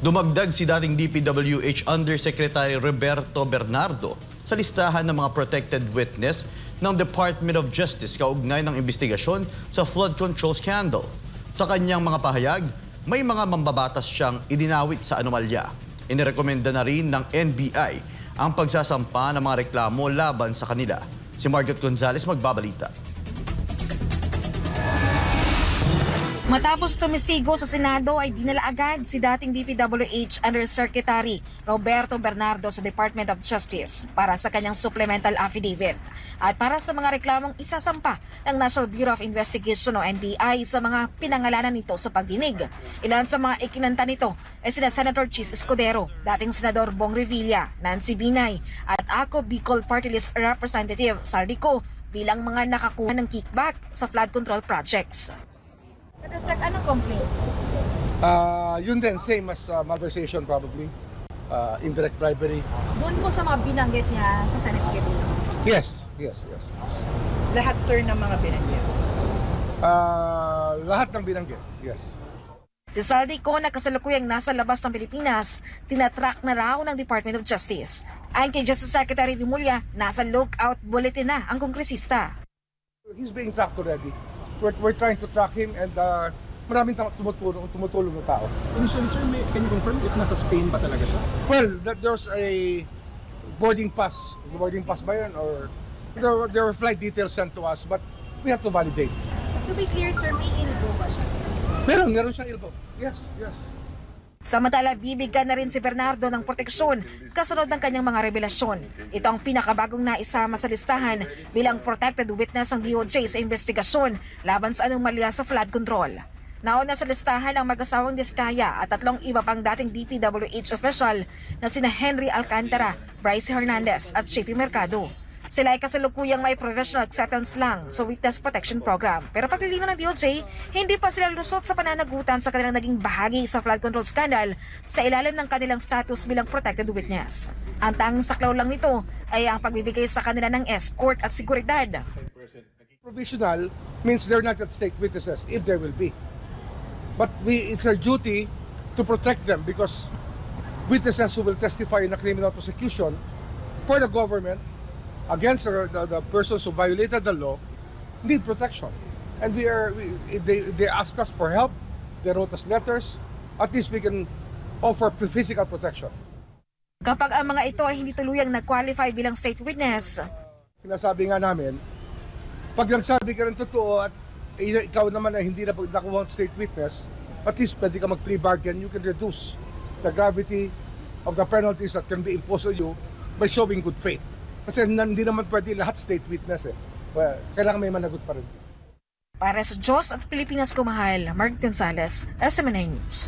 Dumagdag si dating DPWH Undersecretary Roberto Bernardo sa listahan ng mga protected witness ng Department of Justice kaugnay ng investigasyon sa flood control scandal. Sa kanyang mga pahayag, may mga mambabatas siyang idinawit sa anomalya. Inirekomenda na rin ng NBI ang pagsasampa ng mga reklamo laban sa kanila. Si Margot Gonzales magbabalita. Matapos tumistigo sa Senado ay dinala agad si dating DPWH Undersecretary Roberto Bernardo sa Department of Justice para sa kanyang supplemental affidavit at para sa mga reklamong isasampa ng National Bureau of Investigation o NBI sa mga pinangalanan nito sa pagdinig. Ilan sa mga ikinanta nito ay sina Senator Chis Escudero, dating Senador Bong Revilla, Nancy Binay at ako Bicol Party List Representative Saldico bilang mga nakakuha ng kickback sa flood control projects. Pero sir, anong complaints? Yun din, same as malversation probably, indirect bribery. Doon po sa mga binanggit niya sa Senate hearing? Yes. Lahat sir ng mga binanggit? Lahat ng binanggit, yes. Si Saldico na kasalukuyang nasa labas ng Pilipinas, tinatrack na raw ng Department of Justice. Ayon kay Justice Secretary Rimulya, nasa lookout bulletin na ang kongresista. He's being tracked already. We're trying to track him and maraming tumutulong na tao. Initially, sir, can you confirm if nasa Spain ba talaga siya? Well, there's a boarding pass. Boarding pass ba yun? Or there were flight details sent to us, but we have to validate. To be clear, sir, may ilbo ba siya? Meron siyang ilbo. Yes. Samantala, bibigyan na rin si Bernardo ng proteksyon kasunod ng kanyang mga revelasyon. Ito ang pinakabagong naisama sa listahan bilang protected witness ng DOJ sa investigasyon laban sa anomalya sa flood control. Nauna sa listahan ang mag-asawang Diskaya at 3 iba pang dating DPWH official na sina Henry Alcantara, Bryce Hernandez at JP Mercado. Sila ay kasalukuyang may professional acceptance lang sa Witness Protection Program. Pero paglilinaw ng DOJ, hindi pa sila lusot sa pananagutan sa kanilang naging bahagi sa flood control scandal sa ilalim ng kanilang status bilang protected witness. Ang tanging saklaw lang nito ay ang pagbibigay sa kanila ng escort at seguridad. Provisional means they're not at stake witnesses if there will be. But it's our duty to protect them because witnesses who will testify in a criminal prosecution for the government against the persons who violated the law need protection. And they ask us for help, they wrote us letters, at least we can offer physical protection. Kapag ang mga ito ay hindi tuluyang nag-qualify bilang state witness, sinasabi nga namin, pag nagsabi ka ng totoo at ikaw naman ay hindi na nakuha state witness, at least pwede ka mag-plea bargain, you can reduce the gravity of the penalties that can be imposed on you by showing good faith. Kasi hindi naman pwede lahat state witness eh. Well, kailangan may managot pa rin. Para sa Diyos at Pilipinas ko mahal, Mark Gonzales, SMNA News.